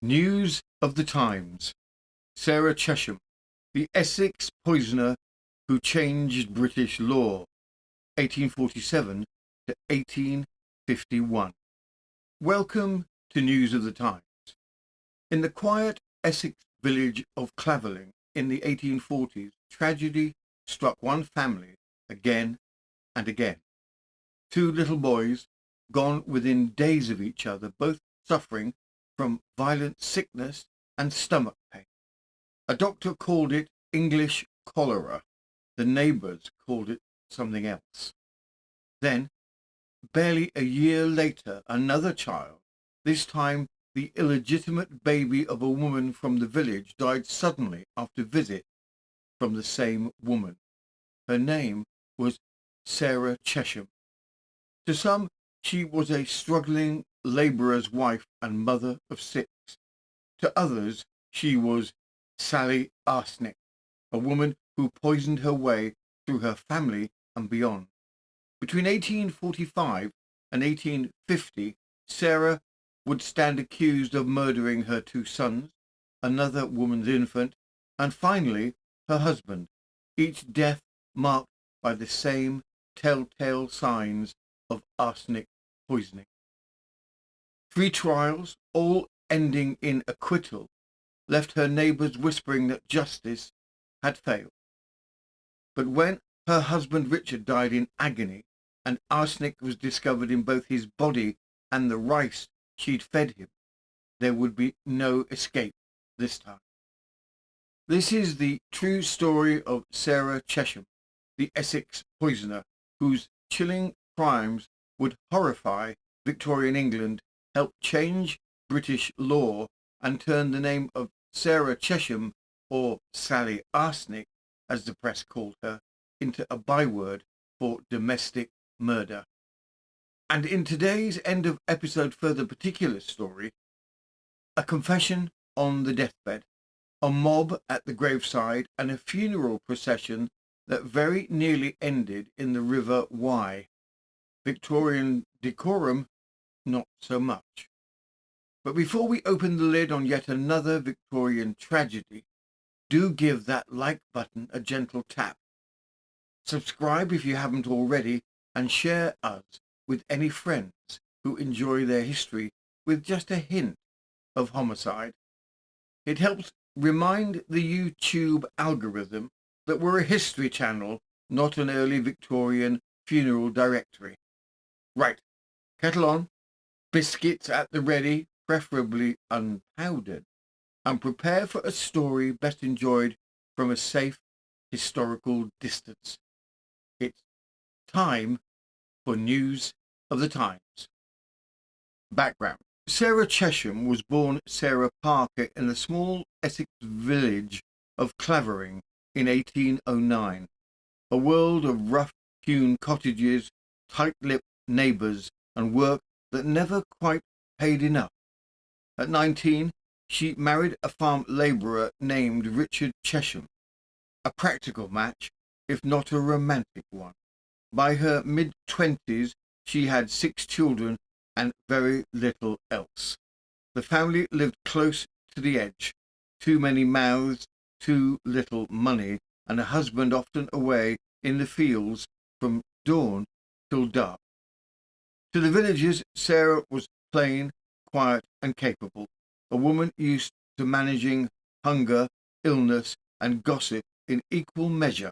News of the Times. Sarah Chesham, the Essex poisoner who changed British law, 1847 to 1851. Welcome to News of the Times. In the quiet Essex village of Clavering in the 1840s, tragedy struck one family again and again. Two little boys, gone within days of each other, both suffering from violent sickness and stomach pain. A doctor called it English cholera. The neighbours called it something else. Then, barely a year later, another child, this time the illegitimate baby of a woman from the village, died suddenly after a visit from the same woman. Her name was Sarah Chesham. To some, she was a struggling labourer's wife and mother of six. To others, she was Sally Arsenic, a woman who poisoned her way through her family and beyond. Between 1845 and 1850, Sarah would stand accused of murdering her two sons, another woman's infant, and finally her husband, each death marked by the same telltale signs of arsenic poisoning. 3 trials, all ending in acquittal, left her neighbours whispering that justice had failed. But when her husband Richard died in agony and arsenic was discovered in both his body and the rice she'd fed him, there would be no escape this time. This is the true story of Sarah Chesham, the Essex poisoner, whose chilling crimes would horrify Victorian England, help change British law, and turn the name of Sarah Chesham, or Sally Arsenic, as the press called her, into a byword for domestic murder. And in today's end of episode further particular story, a confession on the deathbed, a mob at the graveside, and a funeral procession that very nearly ended in the River Wye. Victorian decorum, not so much. But before we open the lid on yet another Victorian tragedy, do give that like button a gentle tap. Subscribe if you haven't already, and share us with any friends who enjoy their history with just a hint of homicide. It helps remind the YouTube algorithm that we're a history channel, not an early Victorian funeral directory. Right, kettle on, biscuits at the ready, preferably unpowdered, and prepare for a story best enjoyed from a safe historical distance. It's time for News of the Times. Background. Sarah Chesham was born Sarah Parker in the small Essex village of Clavering in 1809. A world of rough-hewn cottages, tight-lipped neighbours, and work that never quite paid enough. At 19, she married a farm labourer named Richard Chesham, a practical match, if not a romantic one. By her mid-20s, she had 6 children and very little else. The family lived close to the edge, too many mouths, too little money, and a husband often away in the fields from dawn till dark. To the villagers, Sarah was plain, quiet, and capable, a woman used to managing hunger, illness, and gossip in equal measure.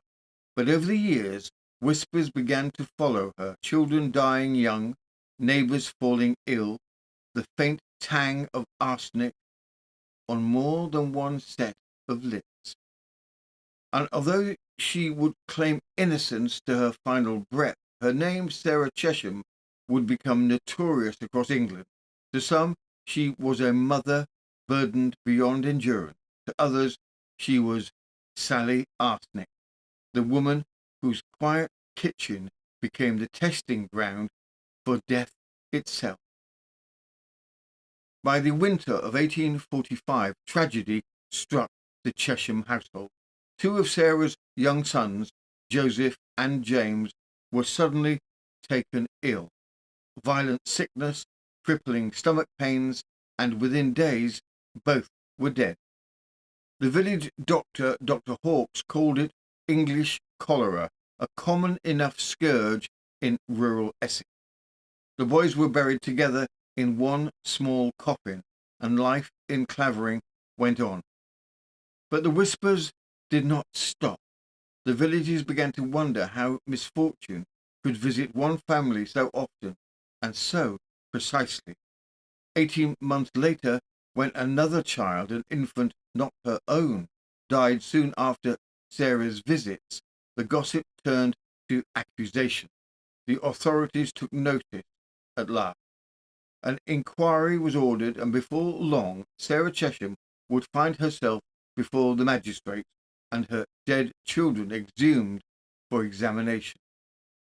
But over the years, whispers began to follow her, children dying young, neighbours falling ill, the faint tang of arsenic on more than one set of lips. And although she would claim innocence to her final breath, her name, Sarah Chesham, would become notorious across England. To some, she was a mother burdened beyond endurance. To others, she was Sally Arsenic, the woman whose quiet kitchen became the testing ground for death itself. By the winter of 1845, tragedy struck the Chesham household. 2 of Sarah's young sons, Joseph and James, were suddenly taken ill. Violent sickness, crippling stomach pains, and within days Both were dead. The village doctor, Dr. Hawkes, called it English cholera, a common enough scourge in rural Essex. The boys were buried together in one small coffin, and life in Clavering went on. But the whispers did not stop. The villagers began to wonder how misfortune could visit one family so often and so precisely. 18 months later, when another child, an infant not her own, died soon after Sarah's visits, the gossip turned to accusation. The authorities took notice at last. An inquiry was ordered, and before long Sarah Chesham would find herself before the magistrates and her dead children exhumed for examination.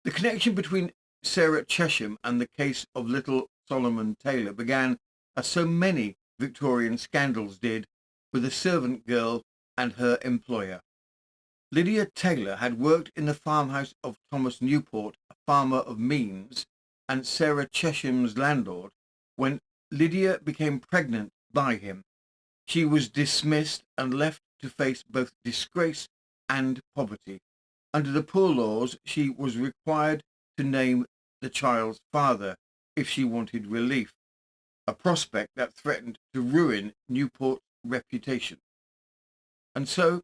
The connection between Sarah Chesham and the case of little Solomon Taylor began, as so many Victorian scandals did, with a servant girl and her employer. Lydia Taylor had worked in the farmhouse of Thomas Newport, a farmer of means, and Sarah Chesham's landlord. When Lydia became pregnant by him, she was dismissed and left to face both disgrace and poverty. Under the poor laws, she was required to name the child's father if she wanted relief, a prospect that threatened to ruin Newport's reputation. And so,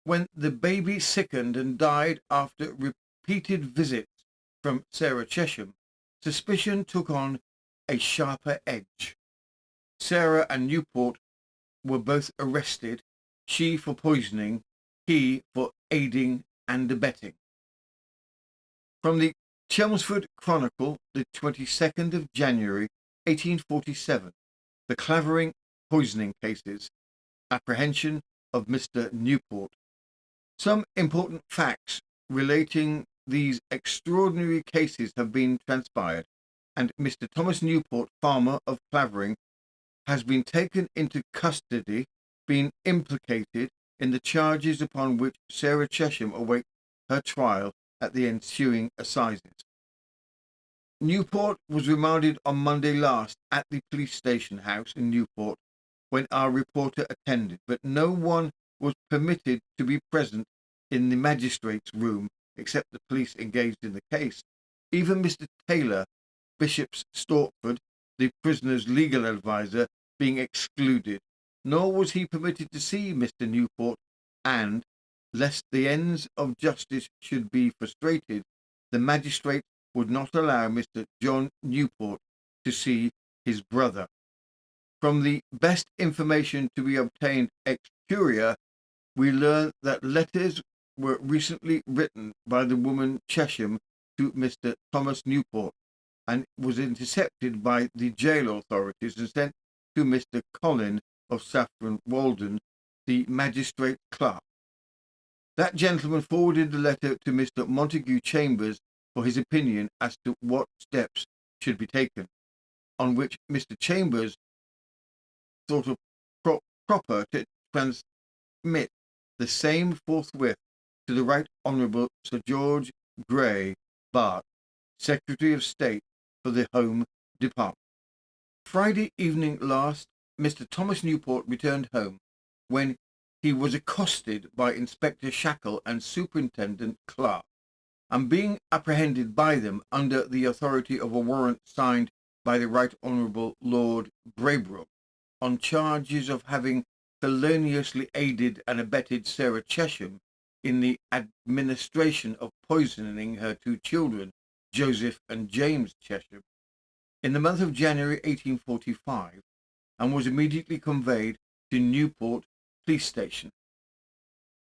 when the baby sickened and died after repeated visits from Sarah Chesham, suspicion took on a sharper edge. Sarah and Newport were both arrested, she for poisoning, he for aiding and abetting. From the Chelmsford Chronicle, the 22nd of January, 1847, the Clavering poisoning cases, apprehension of Mr. Newport. Some important facts relating these extraordinary cases have been transpired, and Mr. Thomas Newport, farmer of Clavering, has been taken into custody, being implicated in the charges upon which Sarah Chesham awaits her trial at the ensuing assizes. Newport was remanded on Monday last at the police station house in Newport when our reporter attended, but no one was permitted to be present in the magistrate's room except the police engaged in the case. Even Mr. Taylor, Bishop's Stortford, the prisoner's legal adviser, being excluded, nor was he permitted to see Mr. Newport, and, lest the ends of justice should be frustrated, the magistrate would not allow Mr. John Newport to see his brother. From the best information to be obtained ex curia, we learn that letters were recently written by the woman Chesham to Mr. Thomas Newport, and was intercepted by the jail authorities and sent to Mr. Colin of Saffron Walden, the magistrate clerk. That gentleman forwarded the letter to Mr. Montague Chambers for his opinion as to what steps should be taken, on which Mr. Chambers thought it proper to transmit the same forthwith to the Right Honourable Sir George Grey, Bart, Secretary of State for the Home Department. Friday evening last, Mr. Thomas Newport returned home, when he was accosted by Inspector Shackle and Superintendent Clark, and being apprehended by them under the authority of a warrant signed by the Right Honourable Lord Braybrooke, on charges of having feloniously aided and abetted Sarah Chesham in the administration of poisoning her two children, Joseph and James Chesham, in the month of January 1845, and was immediately conveyed to Newport Police Station.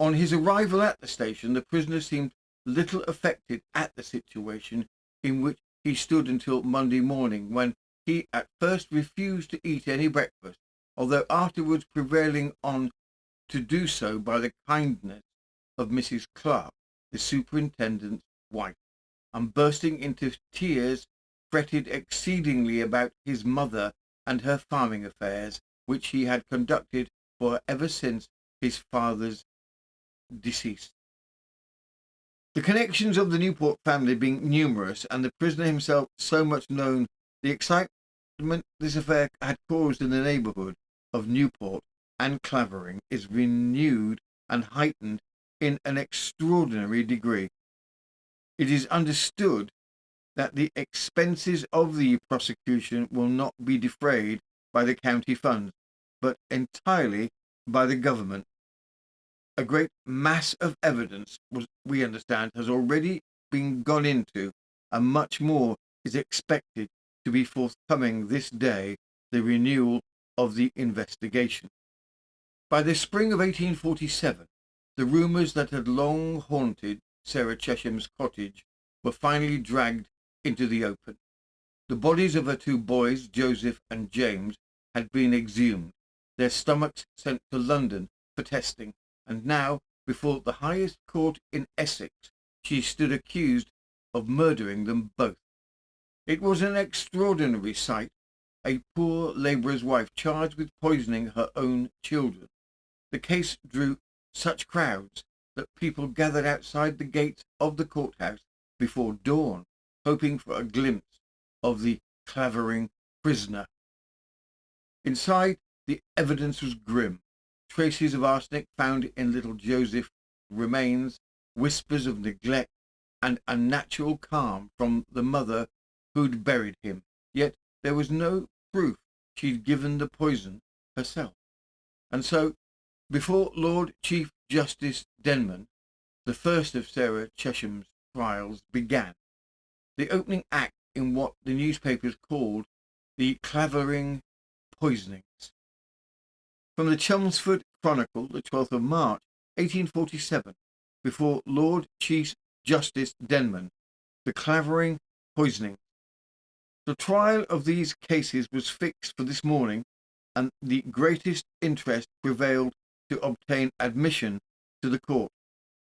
On his arrival at the station, the prisoner seemed little affected at the situation in which he stood until Monday morning, when he at first refused to eat any breakfast, although afterwards prevailing on to do so by the kindness of Mrs. Clark, the superintendent's wife, and bursting into tears, fretted exceedingly about his mother and her farming affairs, which he had conducted for ever since his father's decease. The connections of the Newport family being numerous, and the prisoner himself so much known, the excitement this affair had caused in the neighbourhood of Newport and Clavering is renewed and heightened in an extraordinary degree. It is understood that the expenses of the prosecution will not be defrayed by the county funds, but entirely by the government. A great mass of evidence, we understand, has already been gone into, and much more is expected to be forthcoming this day, the renewal of the investigation. By the spring of 1847, the rumours that had long haunted Sarah Chesham's cottage were finally dragged into the open. The bodies of her two boys, Joseph and James, had been exhumed, their stomachs sent to London for testing, and now, before the highest court in Essex, she stood accused of murdering them both. It was an extraordinary sight, a poor labourer's wife charged with poisoning her own children. The case drew such crowds that people gathered outside the gates of the courthouse before dawn, hoping for a glimpse of the Clavering prisoner. Inside, the evidence was grim. Traces of arsenic found in little Joseph's remains, whispers of neglect and unnatural calm from the mother who'd buried him. Yet there was no proof she'd given the poison herself. And so, before Lord Chief Justice Denman, the first of Sarah Chesham's trials began. The opening act in what the newspapers called the Clavering poisonings. From the Chelmsford Chronicle, the 12th of March, 1847, before Lord Chief Justice Denman, the Clavering poisoning. The trial of these cases was fixed for this morning, and the greatest interest prevailed to obtain admission to the court.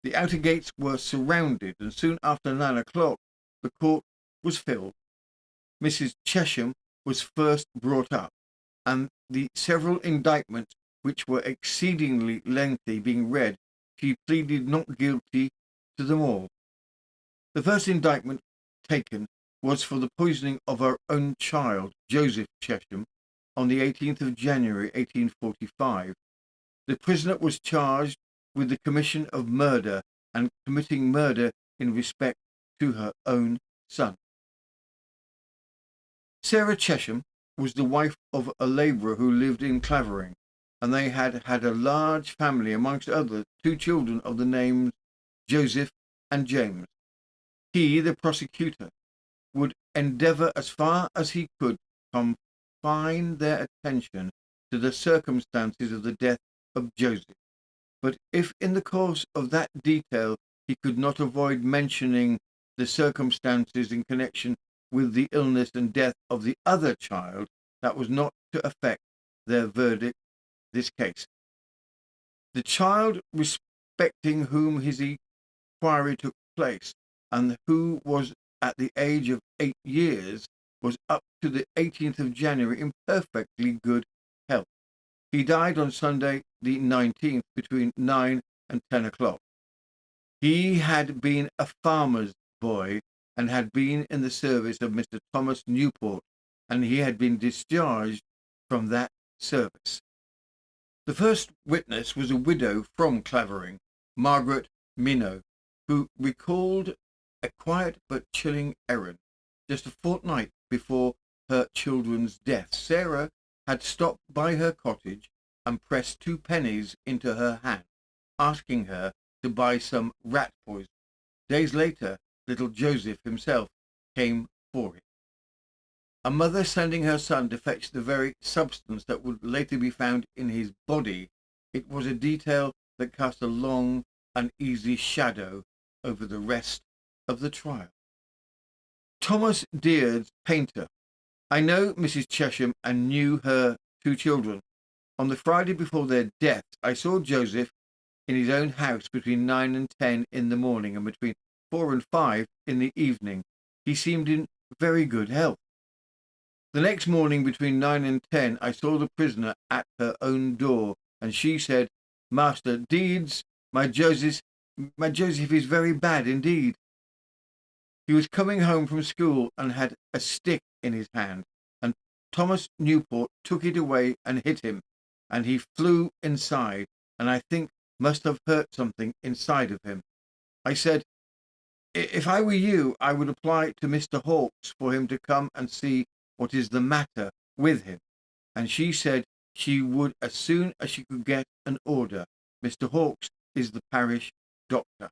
The outer gates were surrounded, and soon after 9 o'clock the court was filled. Mrs. Chesham was first brought up, and the several indictments, which were exceedingly lengthy, being read, she pleaded not guilty to them all. The first indictment taken was for the poisoning of her own child, Joseph Chesham, on the 18th of January, 1845. The prisoner was charged with the commission of murder and committing murder in respect to her own son. Sarah Chesham was the wife of a labourer who lived in Clavering, and they had had a large family, amongst others, two children of the names Joseph and James. He, the prosecutor, would endeavour as far as he could confine their attention to the circumstances of the death of Joseph. But if in the course of that detail he could not avoid mentioning the circumstances in connection with the illness and death of the other child, that was not to affect their verdict this case. The child respecting whom his inquiry took place, and who was at the age of 8 years, was up to the 18th of January in perfectly good health. He died on Sunday the 19th between 9 and 10 o'clock. He had been a farmer's boy and had been in the service of Mr. Thomas Newport, and he had been discharged from that service. The first witness was a widow from Clavering, Margaret Minot, who recalled a quiet but chilling errand. Just a fortnight before her children's death, Sarah had stopped by her cottage and pressed 2 pennies into her hand, asking her to buy some rat poison. Days later, little Joseph himself came for it. A mother sending her son to fetch the very substance that would later be found in his body, it was a detail that cast a long, uneasy shadow over the rest of the trial. Thomas Dear's painter. I know Mrs. Chesham and knew her 2 children. On the Friday before their deaths, I saw Joseph in his own house between 9 and 10 in the morning and between 4 and 5 in the evening. He seemed in very good health. The next morning between 9 and 10, I saw the prisoner at her own door, and she said, Master Deeds, my Joseph is very bad indeed. He was coming home from school and had a stick in his hand, and Thomas Newport took it away and hit him. and he flew inside, and I think must have hurt something inside of him. I said, if I were you, I would apply to Mr. Hawkes for him to come and see what is the matter with him. And she said she would as soon as she could get an order. Mr. Hawkes is the parish doctor.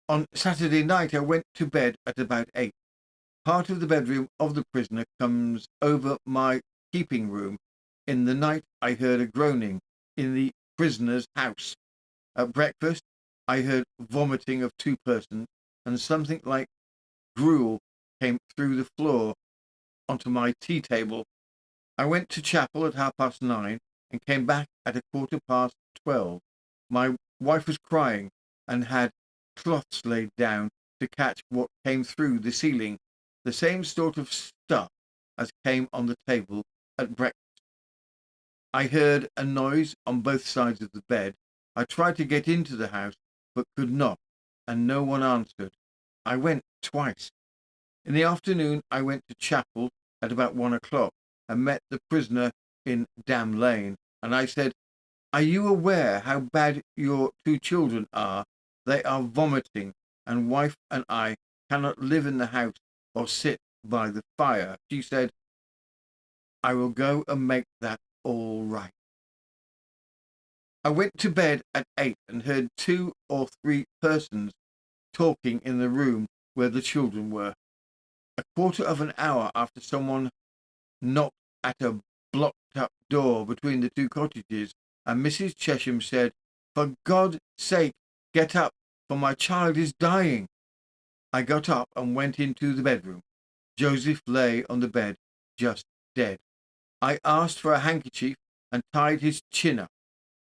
On Saturday night I went to bed at about 8. Part of the bedroom of the prisoner comes over my keeping room. In the night I heard a groaning in the prisoner's house. At breakfast I heard vomiting of 2 persons, and something like gruel came through the floor onto my tea table. I went to chapel at 9:30 and came back at 12:15. My wife was crying and had cloths laid down to catch what came through the ceiling, the same sort of stuff as came on the table at breakfast. I heard a noise on both sides of the bed. I tried to get into the house, but could not, and no one answered. I went twice. In the afternoon I went to chapel at about 1 o'clock and met the prisoner in Dam Lane, and I said, "Are you aware how bad your 2 children are? They are vomiting, and wife and I cannot live in the house or sit by the fire." She said, "I will go and make that all right." I went to bed at 8 and heard 2 or 3 persons talking in the room where the children were. A quarter of an hour after, someone knocked at a blocked-up door between the 2 cottages, and Mrs. Chesham said, "For God's sake, get up, for my child is dying." I got up and went into the bedroom. Joseph lay on the bed, just dead. I asked for a handkerchief and tied his chin up,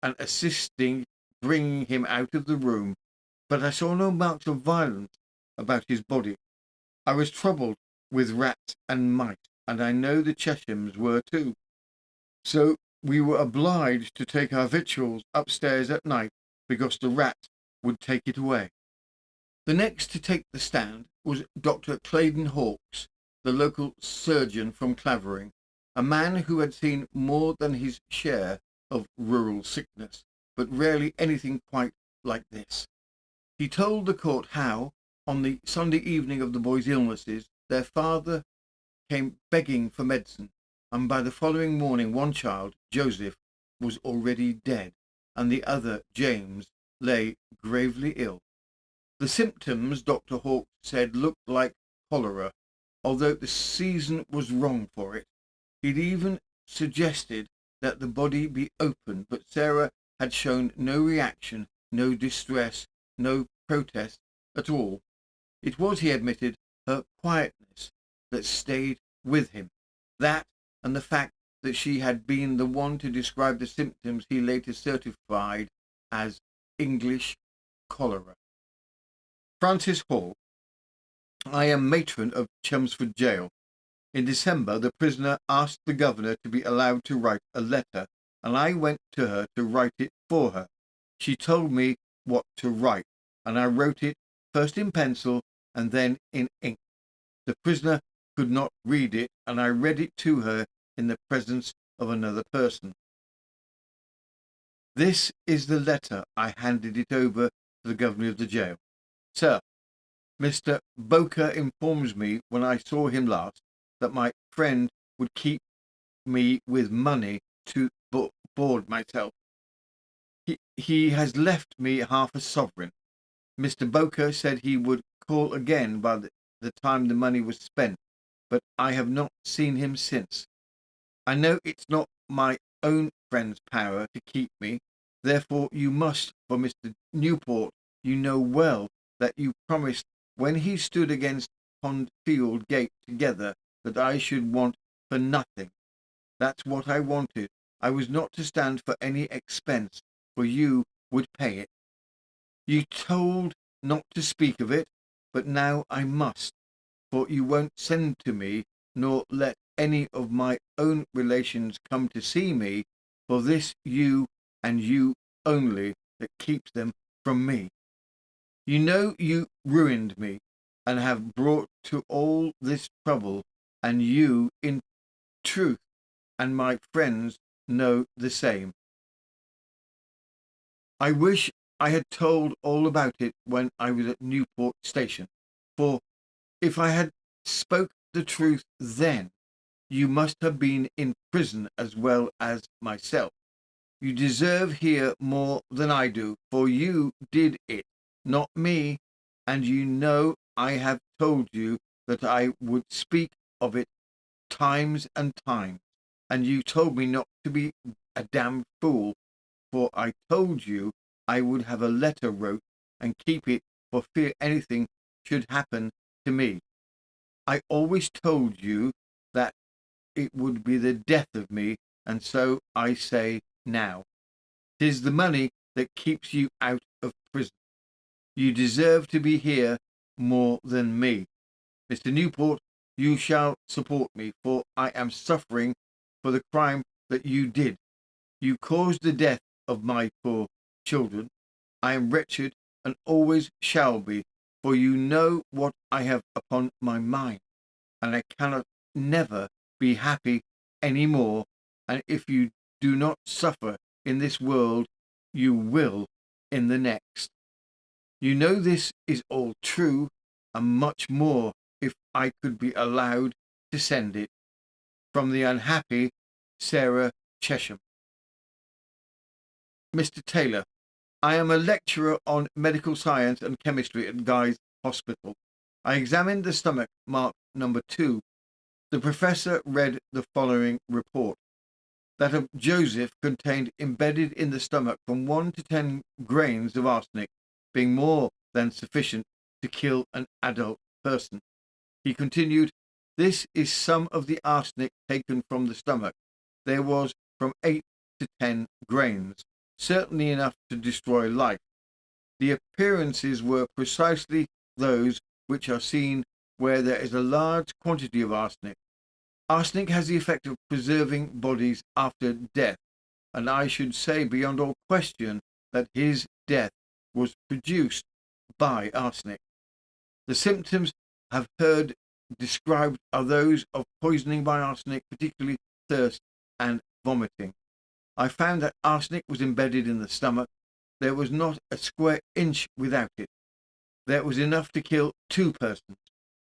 and assisting bringing him out of the room, but I saw no marks of violence about his body. I was troubled with rats and mice, and I know the Cheshams were too. So we were obliged to take our victuals upstairs at night because the rats would take it away. The next to take the stand was Dr. Claydon Hawkes, the local surgeon from Clavering, a man who had seen more than his share of rural sickness, but rarely anything quite like this. He told the court how, on the Sunday evening of the boys' illnesses, their father came begging for medicine, and by the following morning one child, Joseph, was already dead, and the other, James, lay gravely ill. The symptoms, Dr. Hawkes said, looked like cholera, although the season was wrong for it. He'd even suggested that the body be opened, but Sarah had shown no reaction, no distress, no protest at all. It was, he admitted, her quietness that stayed with him. That, and the fact that she had been the one to describe the symptoms he later certified as English cholera. Francis Hall. I am matron of Chelmsford Jail. In December, the prisoner asked the governor to be allowed to write a letter, and I went to her to write it for her. She told me what to write, and I wrote it first in pencil and then in ink. The prisoner could not read it, and I read it to her in the presence of another person. This is the letter. I handed it over to the governor of the jail. "Sir, Mr. Boker informs me when I saw him last that my friend would keep me with money to board myself. He has left me half a sovereign. Mr. Boker said he would call again by the time the money was spent, but I have not seen him since. I know it's not my own friend's power to keep me, therefore you must, for Mr. Newport, you know well that you promised when he stood against Pondfield Gate together that I should want for nothing. That's what I wanted. I was not to stand for any expense, for you would pay it. You told not to speak of it, but now I must, for you won't send to me, nor let any of my own relations come to see me, for this you and you only that keeps them from me. You know you ruined me, and have brought to all this trouble, and you, in truth, and my friends know the same. I wish I had told all about it when I was at Newport Station, for if I had spoke the truth then, you must have been in prison as well as myself. You deserve here more than I do, for you did it, not me, and you know I have told you that I would speak of it times and times, and you told me not to be a damned fool, for I told you I would have a letter wrote and keep it for fear anything should happen to me. I always told you that it would be the death of me, and so I say now. 'Tis the money that keeps you out of prison. You deserve to be here more than me. Mr. Newport, you shall support me, for I am suffering for the crime that you did. You caused the death of my poor children. I am wretched and always shall be, for you know what I have upon my mind, and I cannot never be happy any more, and if you do not suffer in this world, you will in the next. You know this is all true, and much more if I could be allowed to send it. From the unhappy Sarah Chesham. Mr. Taylor, I am a lecturer on medical science and chemistry at Guy's Hospital. I examined the stomach marked number 2. The professor read the following report. That of Joseph contained embedded in the stomach from 1 to 10 grains of arsenic, being more than sufficient to kill an adult person. He continued, this is some of the arsenic taken from the stomach. There was from 8 to 10 grains, certainly enough to destroy life. The appearances were precisely those which are seen where there is a large quantity of arsenic. Arsenic has the effect of preserving bodies after death, and I should say beyond all question that his death was produced by arsenic. The symptoms I've heard described are those of poisoning by arsenic, particularly thirst and vomiting. I found that arsenic was embedded in the stomach. There was not a square inch without it. There was enough to kill 2 persons.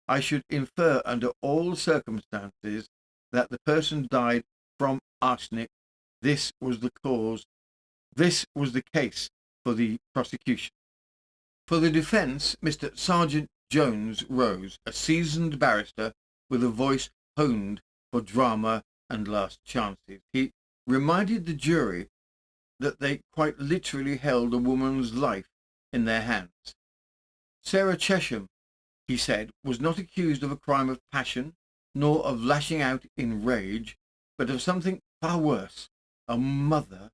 I should infer under all circumstances that the person died from arsenic. This was the cause. This was the case for the prosecution. For the defence, Mr. Sergeant Jones rose, a seasoned barrister with a voice honed for drama and last chances. He reminded the jury that they quite literally held a woman's life in their hands. Sarah Chesham, he said, was not accused of a crime of passion, nor of lashing out in rage, but of something far worse, a mother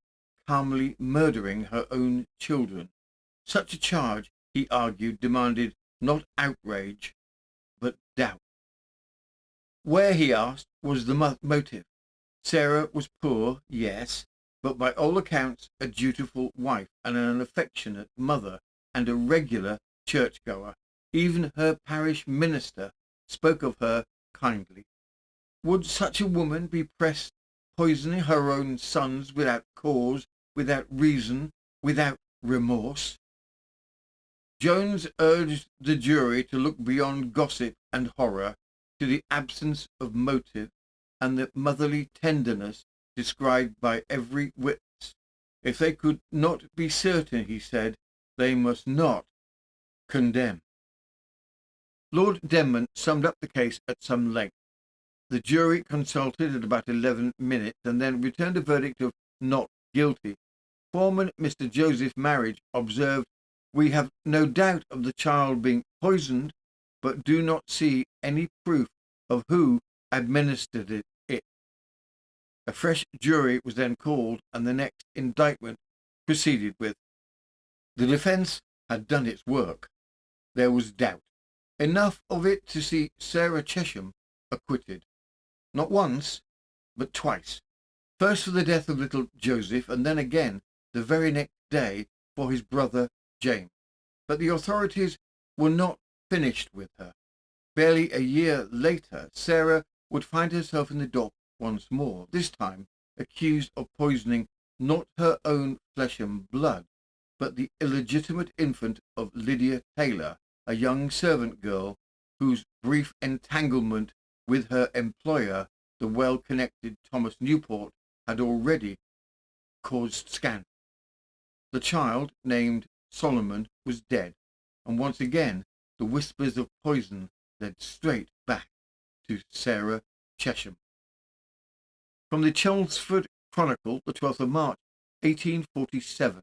calmly murdering her own children. Such a charge, he argued, demanded not outrage, but doubt. Where, he asked, was the motive? Sarah was poor, yes, but by all accounts a dutiful wife and an affectionate mother and a regular churchgoer. Even her parish minister spoke of her kindly. Would such a woman be pressed poisoning her own sons without cause, without reason, without remorse? Jones urged the jury to look beyond gossip and horror to the absence of motive and the motherly tenderness described by every witness. If they could not be certain, he said, they must not condemn. Lord Denman summed up the case at some length. The jury consulted at about 11 minutes and then returned a verdict of not guilty. Foreman Mr. Joseph Marriage observed, we have no doubt of the child being poisoned, but do not see any proof of who administered it. A fresh jury was then called, and the next indictment proceeded with. The defence had done its work. There was doubt, enough of it to see Sarah Chesham acquitted. Not once, but twice. First for the death of little Joseph, and then again the very next day for his brother James. But the authorities were not finished with her. Barely a year later, Sarah would find herself in the dock once more, this time accused of poisoning not her own flesh and blood, but the illegitimate infant of Lydia Taylor, a young servant girl whose brief entanglement with her employer, the well-connected Thomas Newport, had already caused scandal. The child, named Solomon, was dead, and once again the whispers of poison led straight back to Sarah Chesham. From the Chelmsford Chronicle, the 12th of March, 1847,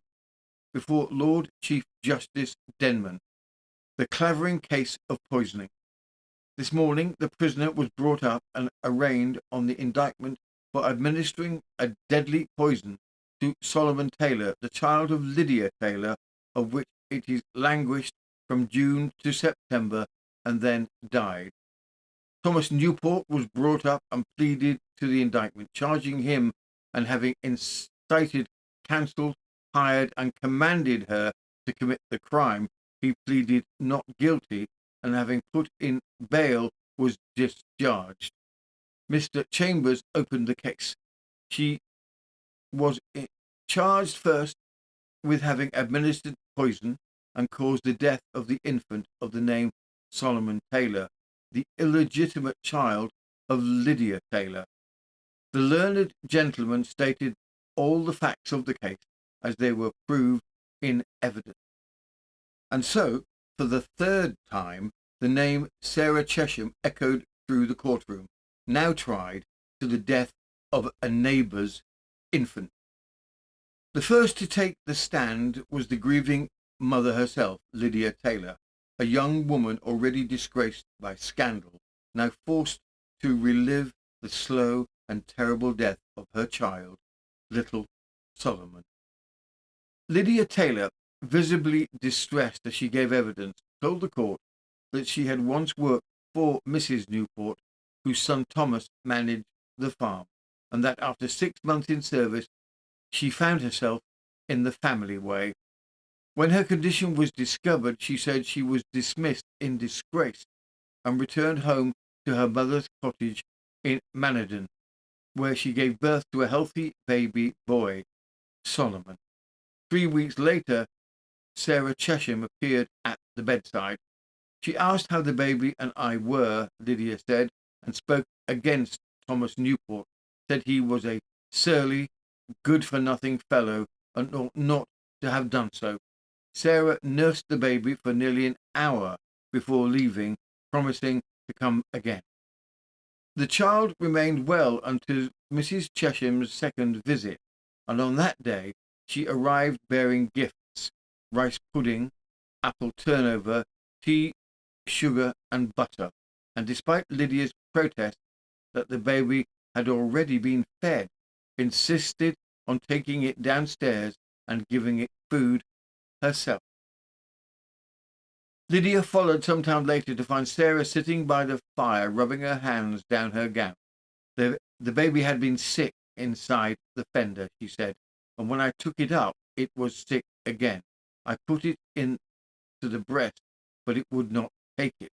before Lord Chief Justice Denman, the Clavering case of poisoning. This morning the prisoner was brought up and arraigned on the indictment for administering a deadly poison to Solomon Taylor, the child of Lydia Taylor, of which it is languished from June to September and then died. Thomas Newport was brought up and pleaded to the indictment, charging him and having incited, counselled, hired and commanded her to commit the crime. He pleaded not guilty and having put in bail was discharged. Mr. Chambers opened the case. She was charged first with having administered poison and caused the death of the infant of the name Solomon Taylor, the illegitimate child of Lydia Taylor. The learned gentleman stated all the facts of the case as they were proved in evidence. And so, for the third time, the name Sarah Chesham echoed through the courtroom, now tried to the death of a neighbour's infant. The first to take the stand was the grieving mother herself, Lydia Taylor, a young woman already disgraced by scandal, now forced to relive the slow and terrible death of her child, little Solomon. Lydia Taylor, visibly distressed as she gave evidence, told the court that she had once worked for Mrs. Newport, whose son Thomas managed the farm, and that after 6 months in service she found herself in the family way. When her condition was discovered, she said she was dismissed in disgrace and returned home to her mother's cottage in Manadon, where she gave birth to a healthy baby boy, Solomon. 3 weeks later, Sarah Chesham appeared at the bedside. She asked how the baby and I were, Lydia said, and spoke against Thomas Newport, said he was a surly, good-for-nothing fellow and ought not to have done so. Sarah nursed the baby for nearly an hour before leaving, promising to come again. The child remained well until Mrs. Chesham's second visit, and on that day she arrived bearing gifts: rice pudding, apple turnover, tea, sugar and butter, and despite Lydia's protest that the baby had already been fed, insisted on taking it downstairs and giving it food herself. Lydia followed some time later to find Sarah sitting by the fire, rubbing her hands down her gown. The baby had been sick inside the fender, she said, and when I took it up, it was sick again. I put it in to the breast, but it would not take it.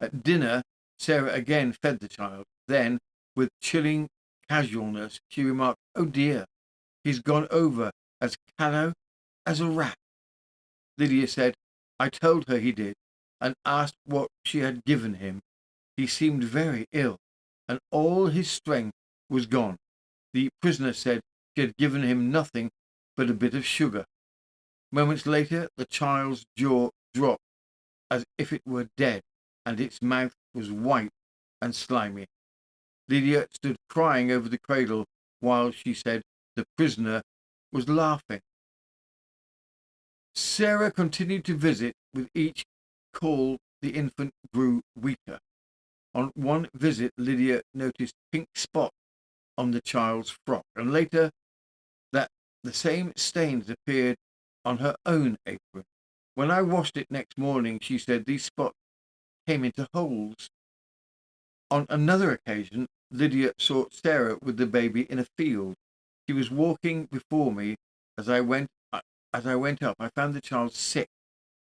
At dinner, Sarah again fed the child. Then, with chilling casualness, she remarked, "Oh dear, he's gone over as callow as a rat." Lydia said, "I told her he did, and asked what she had given him. He seemed very ill, and all his strength was gone. The prisoner said she had given him nothing but a bit of sugar." Moments later, the child's jaw dropped as if it were dead, and its mouth was white and slimy. Lydia stood crying over the cradle while she said the prisoner was laughing. Sarah continued to visit. With each call, the infant grew weaker. On one visit, Lydia noticed pink spots on the child's frock, and later that the same stains appeared on her own apron. When I washed it next morning, she said, these spots came into holes. On another occasion, Lydia saw Sarah with the baby in a field. She was walking before me. As I went up, I found the child sick.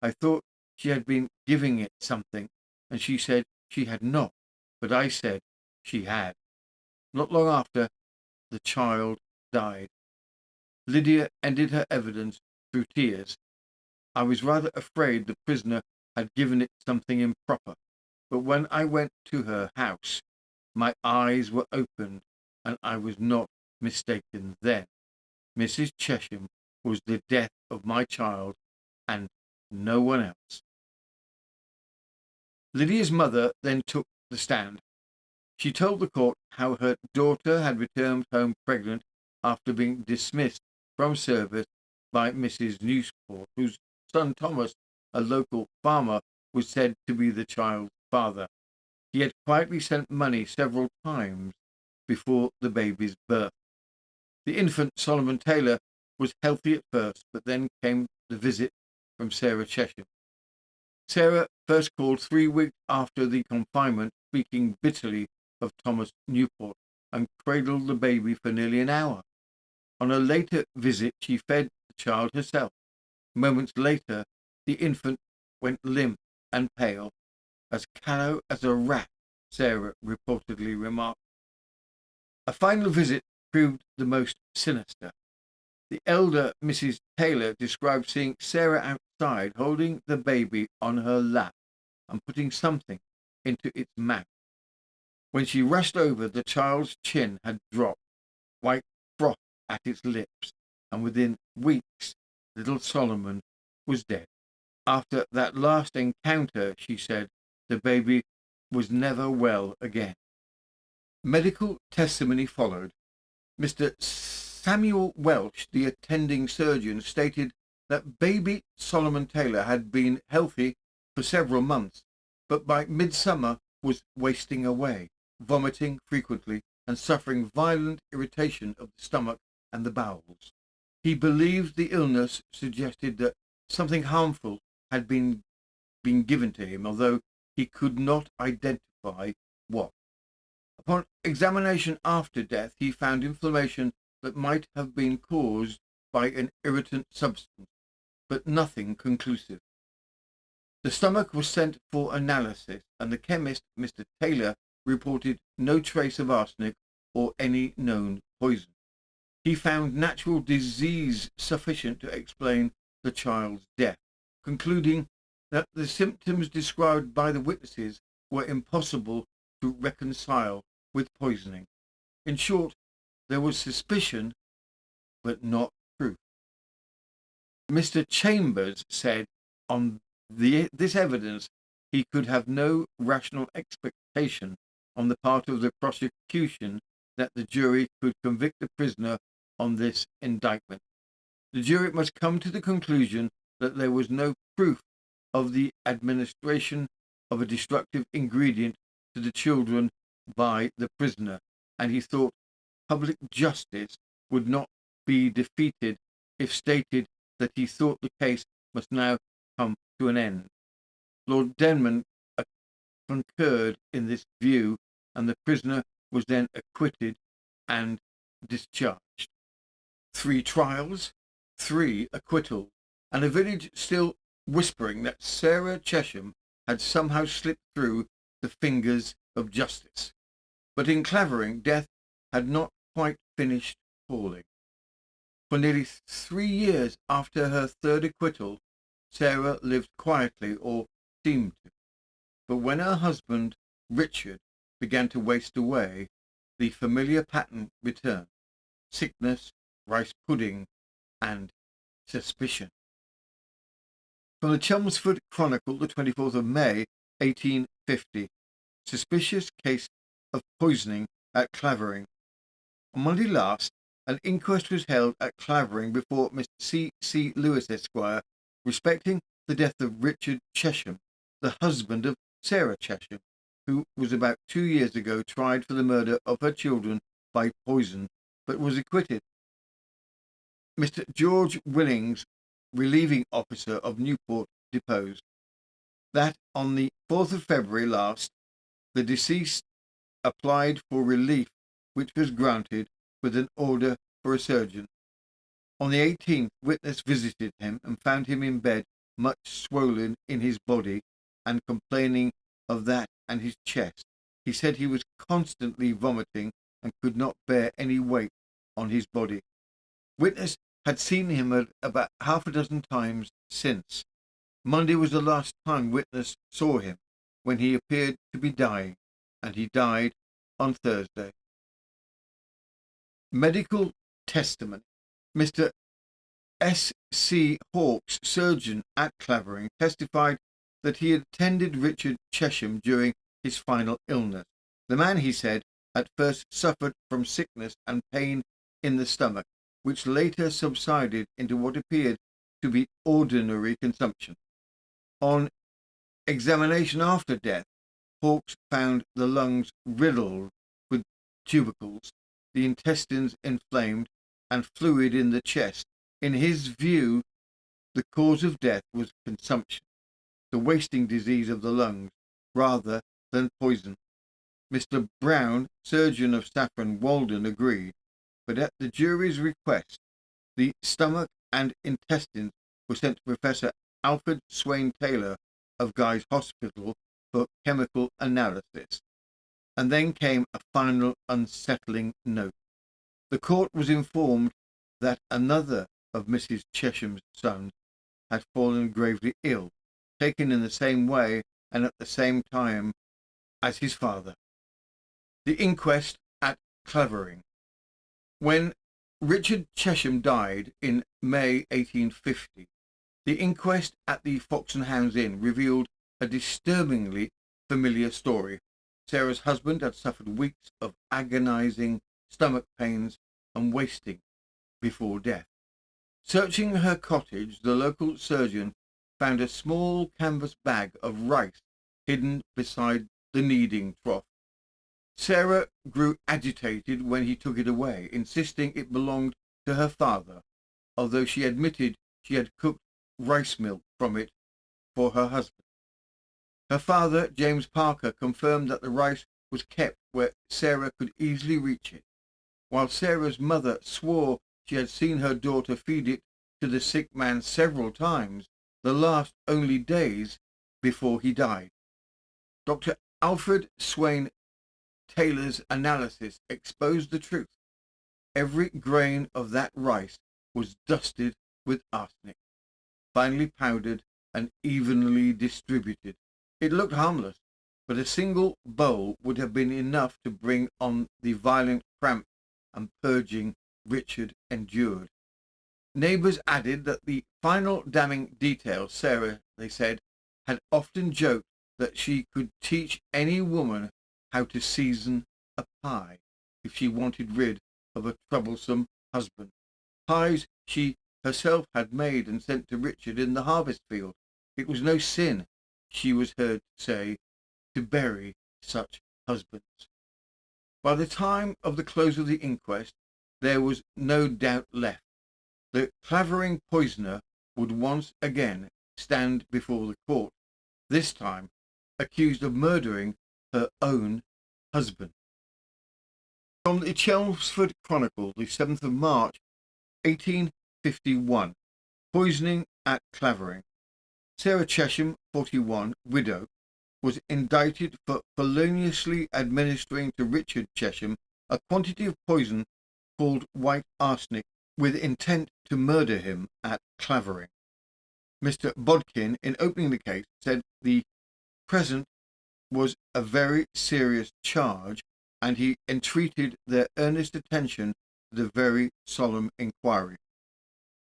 I thought she had been giving it something, and she said she had not, but I said she had. Not long after, the child died. Lydia ended her evidence through tears. I was rather afraid the prisoner had given it something improper, but when I went to her house, my eyes were opened, and I was not mistaken then. Mrs. Chesham was the death of my child, and no one else. Lydia's mother then took the stand. She told the court how her daughter had returned home pregnant after being dismissed from service by Mrs. Newport, whose son Thomas, a local farmer, was said to be the child's father. He had quietly sent money several times before the baby's birth. The infant, Solomon Taylor, was healthy at first, but then came the visit from Sarah Chesham. Sarah first called 3 weeks after the confinement, speaking bitterly of Thomas Newport, and cradled the baby for nearly an hour. On a later visit, she fed the child herself. Moments later, the infant went limp and pale, as callow as a rat, Sarah reportedly remarked. A final visit proved the most sinister. The elder Mrs. Taylor described seeing Sarah outside holding the baby on her lap and putting something into its mouth. When she rushed over, the child's chin had dropped, white froth at its lips, and within weeks little Solomon was dead. After that last encounter, she said, the baby was never well again. Medical testimony followed. Mr. Samuel Welch, the attending surgeon, stated that baby Solomon Taylor had been healthy for several months, but by midsummer was wasting away, vomiting frequently and suffering violent irritation of the stomach and the bowels. He believed the illness suggested that something harmful had been given to him, although he could not identify what. Upon examination after death, he found inflammation that might have been caused by an irritant substance, but nothing conclusive. The stomach was sent for analysis, and the chemist, Mr. Taylor, reported no trace of arsenic or any known poison. He found natural disease sufficient to explain the child's death, concluding that the symptoms described by the witnesses were impossible to reconcile with poisoning. In short, there was suspicion, but not proof. Mr. Chambers said on this evidence he could have no rational expectation on the part of the prosecution that the jury could convict the prisoner on this indictment. The jury must come to the conclusion that there was no proof of the administration of a destructive ingredient to the children by the prisoner, and he thought public justice would not be defeated if stated that he thought the case must now come to an end. Lord Denman concurred in this view, and the prisoner was then acquitted and discharged. 3 trials, 3 acquittals, and a village still whispering that Sarah Chesham had somehow slipped through the fingers of justice. But in Clavering, death had not quite finished falling. For nearly 3 years after her 3rd acquittal, Sarah lived quietly, or seemed to. But when her husband, Richard, began to waste away, the familiar pattern returned: sickness, rice pudding, and suspicion. From the Chelmsford Chronicle, the 24th of May, 1850. Suspicious case of poisoning at Clavering. On Monday last, an inquest was held at Clavering before Mr. C. Lewis, Esquire, respecting the death of Richard Chesham, the husband of Sarah Chesham, who was about 2 years ago tried for the murder of her children by poison, but was acquitted. Mr. George Willings, relieving officer of Newport, deposed that on the 4th of February last, the deceased applied for relief, which was granted with an order for a surgeon. On the 18th, witness visited him and found him in bed, much swollen in his body and complaining of that and his chest. He said he was constantly vomiting and could not bear any weight on his body. Witness had seen him about half a dozen times since. Monday was the last time witness saw him, when he appeared to be dying, and he died on Thursday. Medical testimony. Mr. S. C. Hawkes, surgeon at Clavering, testified that he had attended Richard Chesham during his final illness. The man, he said, at first suffered from sickness and pain in the stomach, which later subsided into what appeared to be ordinary consumption. On examination after death, Hawkes found the lungs riddled with tubercles, the intestines inflamed, and fluid in the chest. In his view, the cause of death was consumption, the wasting disease of the lungs, rather than poison. Mr. Brown, surgeon of Saffron Walden, agreed, but at the jury's request, the stomach and intestines were sent to Professor Alfred Swain Taylor of Guy's Hospital for chemical analysis. And then came a final unsettling note. The court was informed that another of Mrs. Chesham's sons had fallen gravely ill, taken in the same way and at the same time as his father. The inquest at Clavering. When Richard Chesham died in May 1850, the inquest at the Fox and Hounds Inn revealed a disturbingly familiar story. Sarah's husband had suffered weeks of agonizing stomach pains and wasting before death. Searching her cottage, the local surgeon found a small canvas bag of rice hidden beside the kneading trough. Sarah grew agitated when he took it away, insisting it belonged to her father, although she admitted she had cooked rice milk from it for her husband. Her father, James Parker, confirmed that the rice was kept where Sarah could easily reach it, while Sarah's mother swore she had seen her daughter feed it to the sick man several times, the last only days before he died. Dr. Alfred Swain Taylor's analysis exposed the truth. Every grain of that rice was dusted with arsenic, finely powdered and evenly distributed. It looked harmless, but a single bowl would have been enough to bring on the violent cramps and purging Richard endured. Neighbours added that the final damning detail, Sarah, they said, had often joked that she could teach any woman how to season a pie if she wanted rid of a troublesome husband. Pies she herself had made and sent to Richard in the harvest field. It was no sin, she was heard to say, to bury such husbands. By the time of the close of the inquest, there was no doubt left. The Clavering poisoner would once again stand before the court, this time accused of murdering her own husband. From the Chelmsford Chronicle, the 7th of March, 1851. Poisoning at Clavering. Sarah Chesham, 41, widow, was indicted for feloniously administering to Richard Chesham a quantity of poison called white arsenic with intent to murder him at Clavering. Mr. Bodkin, in opening the case, said the present was a very serious charge, and he entreated their earnest attention to the very solemn inquiry.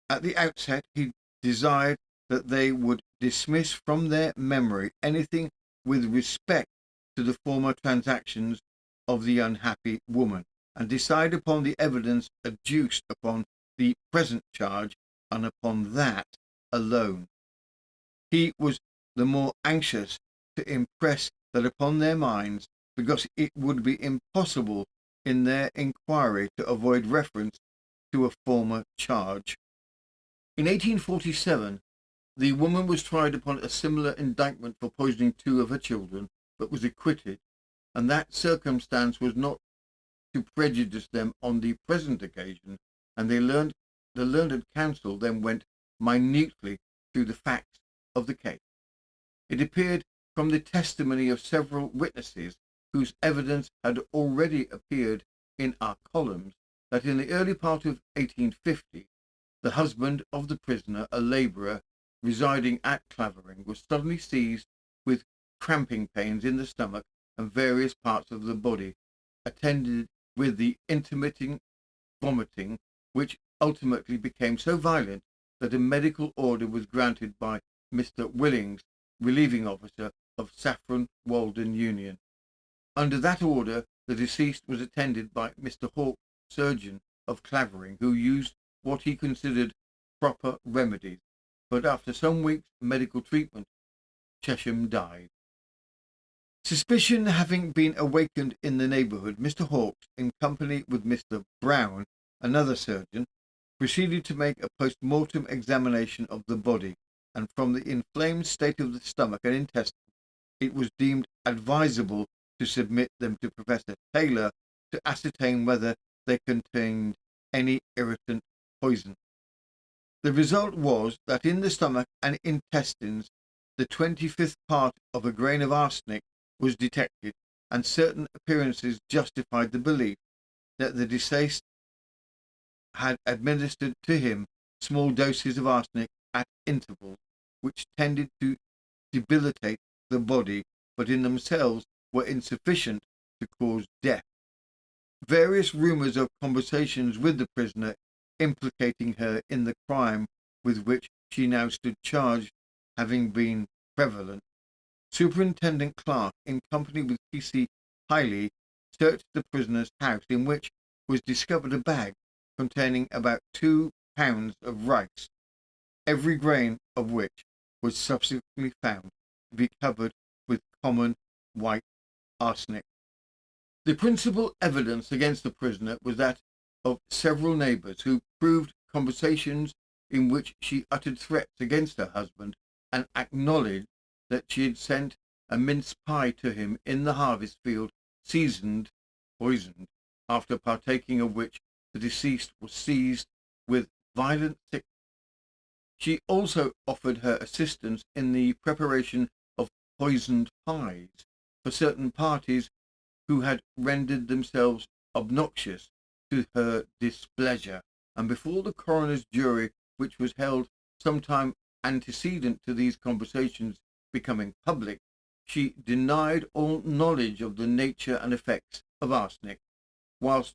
At the outset, he desired that they would dismiss from their memory anything with respect to the former transactions of the unhappy woman, and decide upon the evidence adduced upon the present charge, and upon that alone. He was the more anxious to impress that upon their minds, because it would be impossible in their inquiry to avoid reference to a former charge. In 1847, the woman was tried upon a similar indictment for poisoning 2 of her children, but was acquitted, and that circumstance was not to prejudice them on the present occasion, and the learned counsel then went minutely through the facts of the case. It appeared from the testimony of several witnesses whose evidence had already appeared in our columns that in the early part of 1850, the husband of the prisoner, a labourer residing at Clavering, was suddenly seized with cramping pains in the stomach and various parts of the body, attended with the intermittent vomiting, which ultimately became so violent that a medical order was granted by Mr. Willings, relieving officer of Saffron Walden Union. Under that order, the deceased was attended by Mr. Hawke, surgeon of Clavering, who used what he considered proper remedies, but after some weeks' medical treatment, Chesham died. Suspicion having been awakened in the neighbourhood, Mr. Hawkes, in company with Mr. Brown, another surgeon, proceeded to make a post-mortem examination of the body, and from the inflamed state of the stomach and intestines, it was deemed advisable to submit them to Professor Taylor to ascertain whether they contained any irritant poison. The result was that in the stomach and intestines the 25th part of a grain of arsenic was detected, and certain appearances justified the belief that the deceased had administered to him small doses of arsenic at intervals, which tended to debilitate the body, but in themselves were insufficient to cause death. Various rumours of conversations with the prisoner implicating her in the crime with which she now stood charged having been prevalent, Superintendent Clark, in company with P.C. Hiley, searched the prisoner's house, in which was discovered a bag containing about 2 pounds of rice, every grain of which was subsequently found to be covered with common white arsenic. The principal evidence against the prisoner was that of several neighbours, who proved conversations in which she uttered threats against her husband, and acknowledged that she had sent a mince pie to him in the harvest field, poisoned, after partaking of which the deceased was seized with violent sickness. She also offered her assistance in the preparation of poisoned pies for certain parties who had rendered themselves obnoxious to her displeasure, and before the coroner's jury, which was held some time antecedent to these conversations becoming public, she denied all knowledge of the nature and effects of arsenic, whilst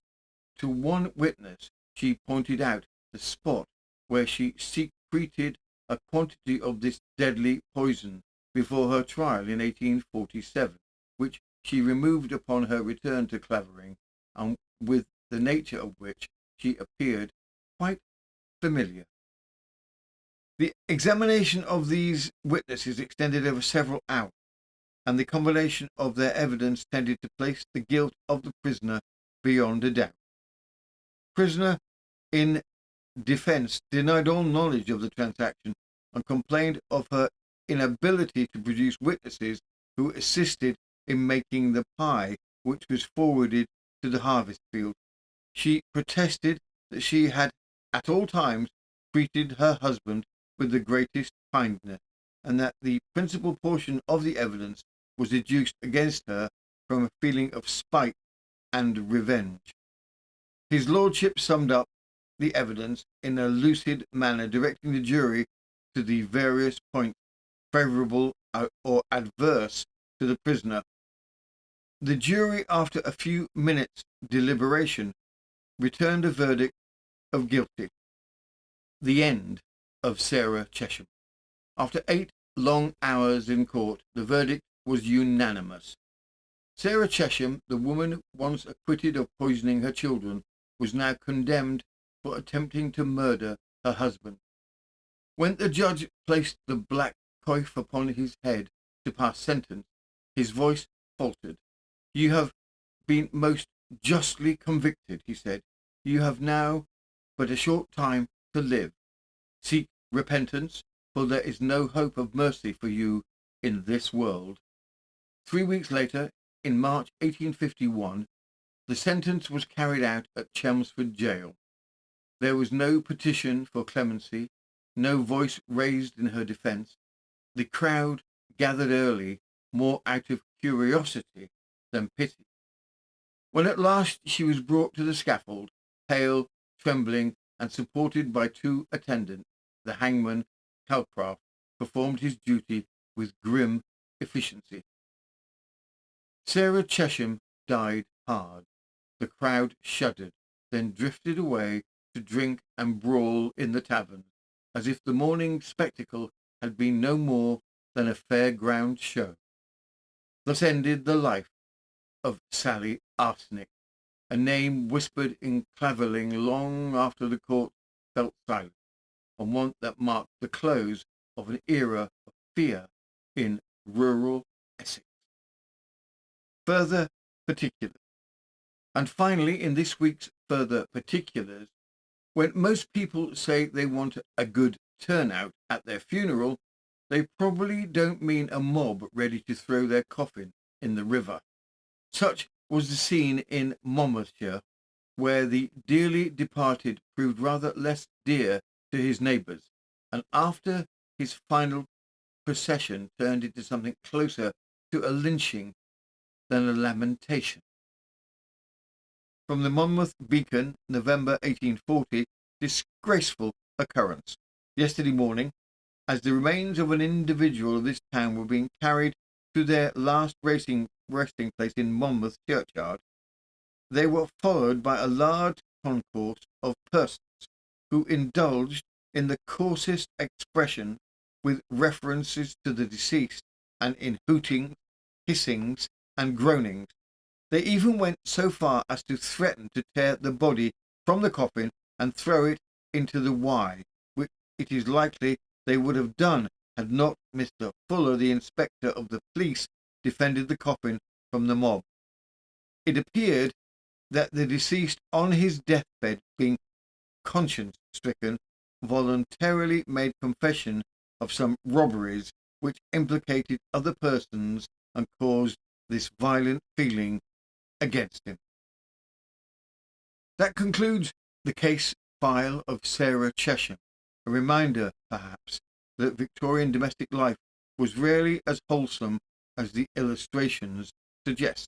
to one witness she pointed out the spot where she secreted a quantity of this deadly poison before her trial in 1847, which she removed upon her return to Clavering, and with the nature of which she appeared quite familiar. The examination of these witnesses extended over several hours, and the combination of their evidence tended to place the guilt of the prisoner beyond a doubt. Prisoner, in defence, denied all knowledge of the transaction and complained of her inability to produce witnesses who assisted in making the pie which was forwarded to the harvest field. She protested that she had at all times treated her husband with the greatest kindness, and that the principal portion of the evidence was adduced against her from a feeling of spite and revenge. His lordship summed up the evidence in a lucid manner, directing the jury to the various points favourable or adverse to the prisoner. The jury, after a few minutes' deliberation, returned a verdict of guilty. The end of Sarah Chesham. After 8 long hours in court, the verdict was unanimous. Sarah Chesham, the woman once acquitted of poisoning her children, was now condemned for attempting to murder her husband. When the judge placed the black coif upon his head to pass sentence, his voice faltered. "You have been most justly convicted," he said. "You have now but a short time to live. Seek repentance, for there is no hope of mercy for you in this world." 3 weeks later, in March 1851, the sentence was carried out at Chelmsford Jail. There was no petition for clemency, no voice raised in her defence. The crowd gathered early, more out of curiosity than pity. When at last she was brought to the scaffold, pale, trembling, and supported by 2 attendants, the hangman, Calcraft, performed his duty with grim efficiency. Sarah Chesham died hard. The crowd shuddered, then drifted away to drink and brawl in the taverns, as if the morning spectacle had been no more than a fairground show. Thus ended the life of Sally Arsenic, a name whispered in Clavering long after the court felt silent, and one that marked the close of an era of fear in rural Essex. Further particulars. And finally, in this week's further particulars, when most people say they want a good turnout at their funeral, they probably don't mean a mob ready to throw their coffin in the river. Such was the scene in Monmouthshire, where the dearly departed proved rather less dear to his neighbours, and after his final procession turned into something closer to a lynching than a lamentation. From the Monmouth Beacon, November 1840, disgraceful occurrence. Yesterday morning, as the remains of an individual of this town were being carried to their last resting place in Monmouth churchyard, they were followed by a large concourse of persons who indulged in the coarsest expression with references to the deceased, and in hootings, hissings, and groanings. They even went so far as to threaten to tear the body from the coffin and throw it into the Wye, which it is likely they would have done had not Mr. Fuller, the inspector of the police, defended the coffin from the mob. It appeared that the deceased, on his deathbed, being conscience-stricken, voluntarily made confession of some robberies which implicated other persons and caused this violent feeling against him. That concludes the case file of Sarah Chesham, a reminder, perhaps, that Victorian domestic life was rarely as wholesome as the illustrations suggest.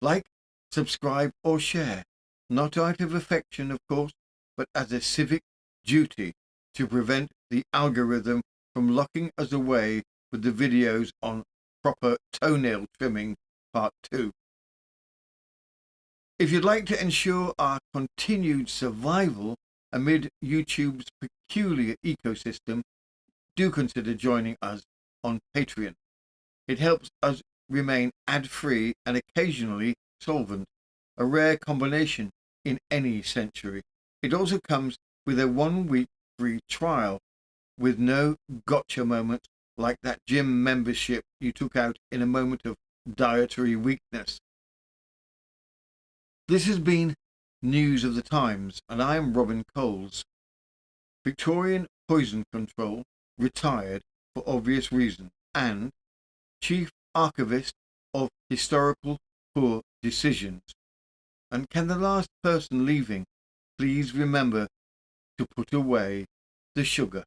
Like, subscribe or share, not out of affection, of course, but as a civic duty to prevent the algorithm from locking us away with the videos on proper toenail trimming part 2. If you'd like to ensure our continued survival amid YouTube's peculiar ecosystem, do consider joining us on Patreon. It helps us remain ad-free and occasionally solvent, a rare combination in any century. It also comes with a 1-week free trial, with no gotcha moments like that gym membership you took out in a moment of dietary weakness. This has been News of the Times, and I am Robin Coles. Victorian Poison Control, retired for obvious reasons, and Chief Archivist of Historical Poor Decisions. And can the last person leaving please remember to put away the sugar?